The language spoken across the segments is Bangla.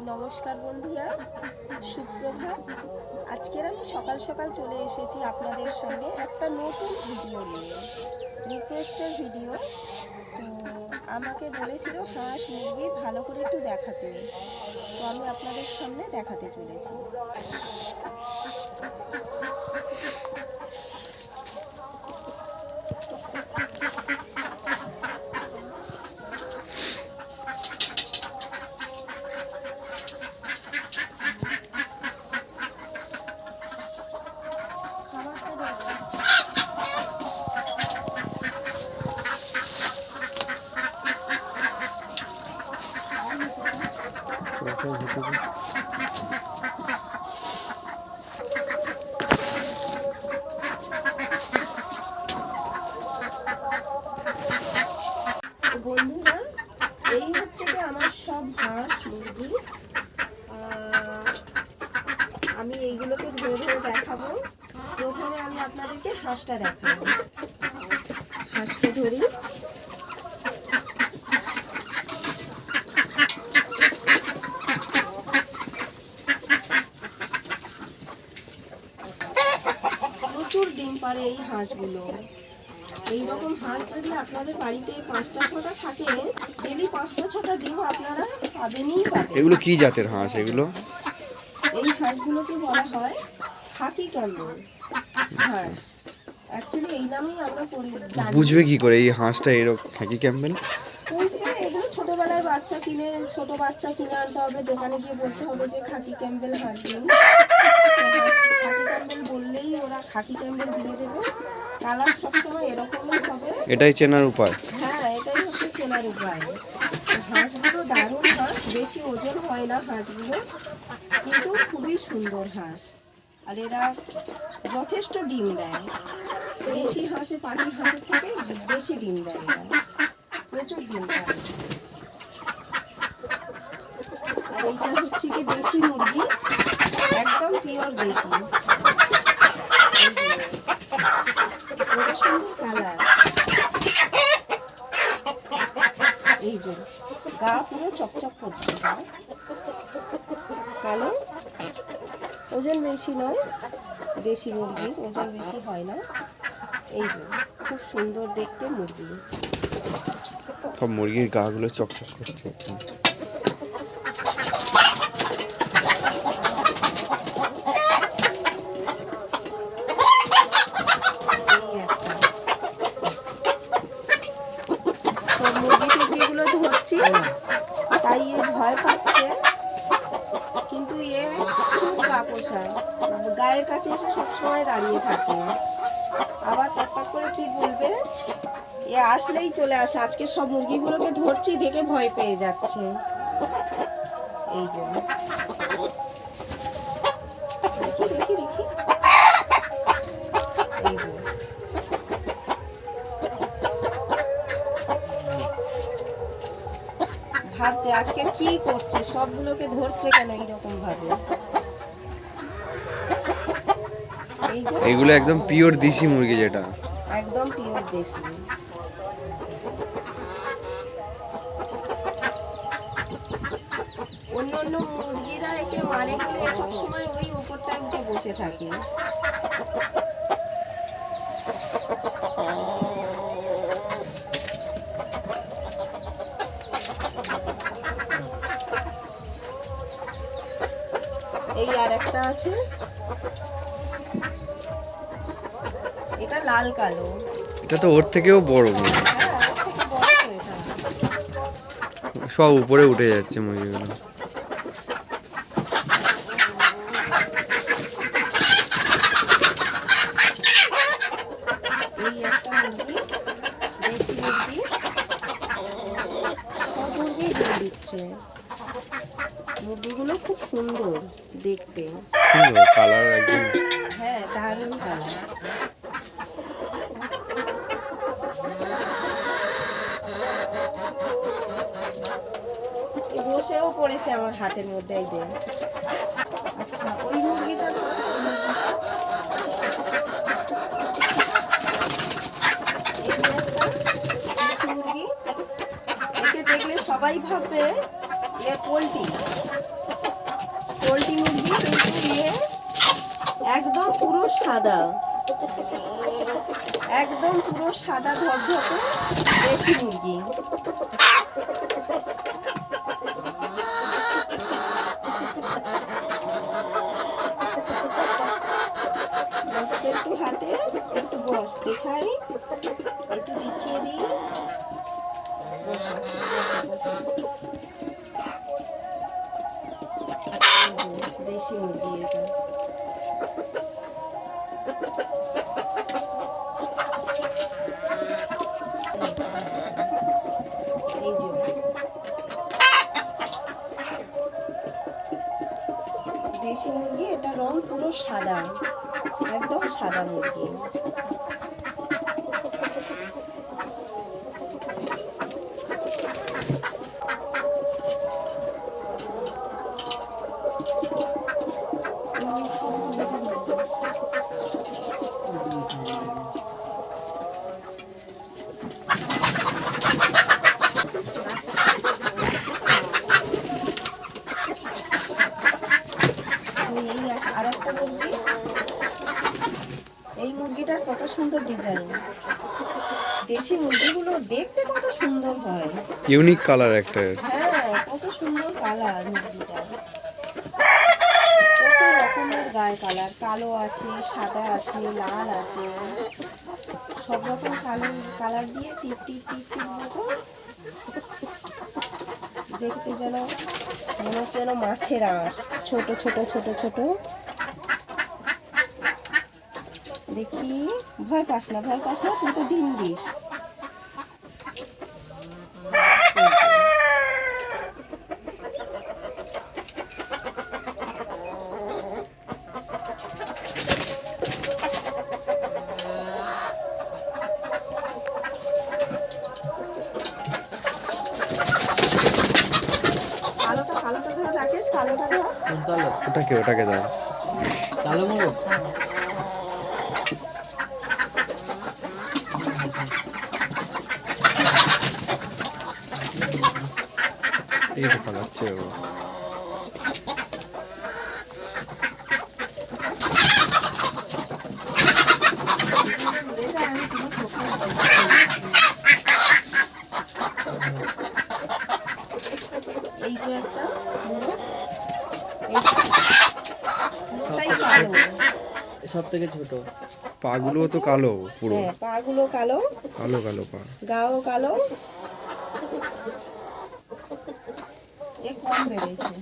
নমস্কার বন্ধুরা, সুপ্রভাত। আজকের আমি সকাল সকাল চলে এসেছি আপনাদের সামনে একটা নতুন ভিডিও নিয়ে, রিকোয়েস্টের ভিডিও। তো আমাকে বলেছিল হাঁস মুরগি ভালো করে একটু দেখাতে, তো আমি আপনাদের সামনে দেখাতে চলেছি। বন্ধুরা, এই হচ্ছে কি আমার সব হাঁস মুরগি। আমি এইগুলোকে ধরে ধরে দেখাবো। প্রথমে আমি আপনাদেরকে হাঁসটা দেখাবো। হাঁসটা ধরি। প্রচুর ডিম পাড়ে এই হাঁসগুলো। এইরকম হাঁস যদি আপনাদের বাড়িতে 5টা 6টা থাকে, ডেলি 5টা 6টা ডিম আপনারা পাবেনই পাবেন। এগুলো কি জাতের হাঁস? এগুলো এই হাঁসগুলোকে বলা হয় খাকি ক্যাম্বেল হাঁস। অ্যাকচুয়ালি এই নামেই আমরা জানি। বুঝবে কি করে এই হাঁসটা এরকম খাকি ক্যাম্বেল? বুঝবে, এগুলো ছোটবেলায় ছোট বাচ্চা কিনে আনতে হবে, দোকানে গিয়ে বলতে হবে যে খাকি ক্যাম্বেল হাঁস দিন। খাকি ক্যাম্বেল বললেই ওরা খাকি ক্যাম্বেল দিয়ে দেবে। কালার সবসময় এরকমই হবে। এটাই চেনার উপায়। হ্যাঁ, এটাই হচ্ছে চেনার উপায়। হাঁসগুলো দারুণ হাঁস, বেশি ওজন হয় না হাঁসগুলো, কিন্তু খুবই সুন্দর হাঁস। আর এরা যথেষ্ট ডিম দেয়। দেশি হাঁসে পাখি হাঁসের থেকে বেশি ডিম দেয় এরা, প্রচুর ডিম দেয়। আর এইটা হচ্ছে কি দেশি মুরগি, একদম পিওর দেশি। কত সুন্দর কালার। এই যে গা পুরো চকচক করছে, কালো। ওজন বেশি নয়, দেশি মুরগির ওজন বেশি হয় না। এই যে খুব সুন্দর দেখতে মুরগি। সব মুরগির গাগুলো চকচক করছে। সব মুরগি টুরগিগুলো ধরছি, তাই এ ভয় পাচ্ছে, কিন্তু এ খুব গা পোষায়, গায়ের কাছে এসে সবসময় দাঁড়িয়ে থাকে। আবার টকটক করে কি বলবে, এ আসলেই চলে আসে। আজকে সব মুরগিগুলোকে ধরছি, দেখে ভয় পেয়ে যাচ্ছে। এই যে দেখি দেখি দেখি, এই যে ভাবছে আজকে কি করছে, সবগুলোকে ধরছে কেন এইরকম ভাবে। এই যে এগুলো একদম পিওর দেশি মুরগি, যেটা একদম পিওর দেশি। অন্য অন্য মুরগিরা একে মারে বলে সব সময় ওই উপরটা উঠে বসে থাকে। এই আর একটা আছে, এটা লাল কালো। এটা তো ওর থেকেও বড় মুরগি। হ্যাঁ, ওর থেকে বড় তো এটা। সব উপরে উঠে যাচ্ছে মুরগিগুলো। এই একটা মুরগি, দেশি মুরগি। সব মুরগি দিয়ে দিচ্ছে। মুরগিগুলো খুব সুন্দর দেখতে। কালার একদম। হ্যাঁ, দারুণ কালার। বসেও পড়েছে আমার হাতের মধ্যে। এই যে আচ্ছা, ওই মুরগিটা মুরগি, একে দেখলে সবাই ভাববে এ পোলট্রি, সাদা, একদম পুরো সাদা ধবধবে দেশি মুরগি। বসতে একটু হাতে, একটু বস দেখাই, একটু দেখিয়ে দিই। বসো বসো বসো। দেশি মুরগি এটা। এই যে দেশি মুরগি, এটা রং পুরো সাদা, একদম সাদা মুরগি। আরেকটা মুরগি, এই মুরগিটার কত সুন্দর ডিজাইন। দেশি মুরগিগুলো দেখতে কত সুন্দর হয়, ইউনিক কালার একটা। হ্যাঁ কত সুন্দর কালার মুরগিটা, কত রকমের গায়ে কালার, কালো আছে, সাদা আছে, লাল আছে, সব রকম কালার দিয়ে টিপ টিপ টিপ টিপ মতো দেখতে যেন মনে হচ্ছে যেন মাছের আঁশ, ছোট ছোট ছোট ছোট। দেখি, ভয় পাস না, ভয় পাস না, তুই তো ডিম দিস। কালোটা ধর রাকেশ, কালোটা ধর। ওটাকে দাও। কালো মোরগ এই তো পালাচ্ছে ও। এই যে একটা এটাই কালো, সব থেকে ছোট। পাগুলো তো কালো পুরো। হ্যাঁ পাগুলো কালো, কালো কালো পা, গাও কালো। এ কম বেড়েছে।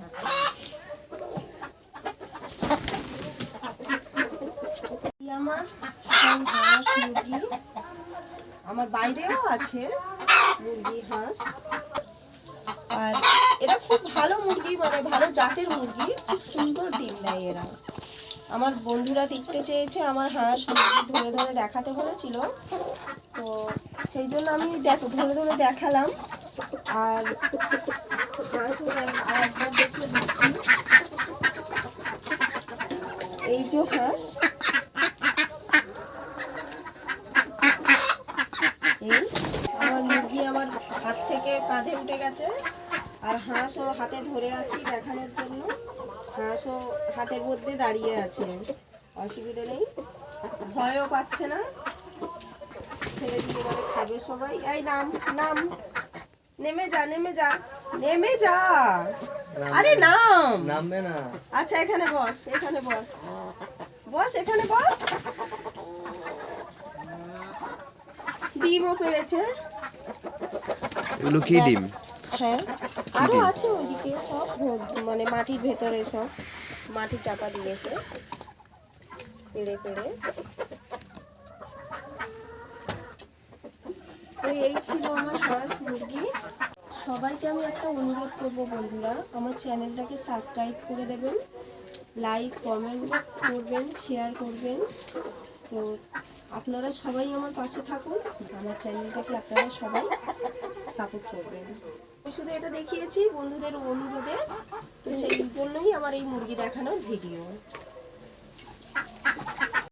আমার হাঁস মুরগি, আমার বাইরেও আছে মুরগি হাঁস। আর এরা খুব ভালো মুরগি, মানে ভালো জাতের মুরগি, খুব সুন্দর ডিম দেয় এরা। আমার বন্ধুরা দেখতে চেয়েছে, আমার হাঁস মুরগি ধরে ধরে দেখাতে বলেছিল, তো সেই জন্য আমি ধরে ধরে দেখালাম। আর হাঁসও আরেকবার দেখে দিচ্ছি। এই যে হাঁস, এই আমার মুরগি আমার হাত থেকে কাঁধে উঠে গেছে, আর হাঁসও হাতে ধরে আছি দেখানোর জন্য। হাঁসও হাতের মধ্যে দাঁড়িয়ে আছে, অসুবিধা নেই, ভয়ও পাচ্ছে না। ছেড়ে দিয়ে বলে খাবে সবাই। এই নাম নাম, নেমে যা নেমে যা নেমে যা, আরে নাম। নামবে না। আচ্ছা এখানে বস, এখানে বস, বস এখানে বস। ডিমও পেরেছে। এগুলো কি ডিম? হ্যাঁ আরো আছে ওইদিকে, সব মানে মাটির ভেতরে সব মাটি চাপা দিয়েছে পেড়ে পেড়ে। তো এই ছিল আমার হাঁস মুরগি। সবাইকে আমি একটা অনুরোধ করব বন্ধুরা, আমার চ্যানেলটাকে সাবস্ক্রাইব করে দেবেন, লাইক কমেন্ট করবেন, শেয়ার করবেন। তো আপনারা সবাই আমার পাশে থাকুন, আমার চ্যানেলটাকে আপনারা সবাই সাপোর্ট করবেন। আমি শুধু এটা দেখিয়েছি বন্ধুদের অনুরোধে, তো সেই জন্যই আমার এই মুরগি দেখানোর ভিডিও।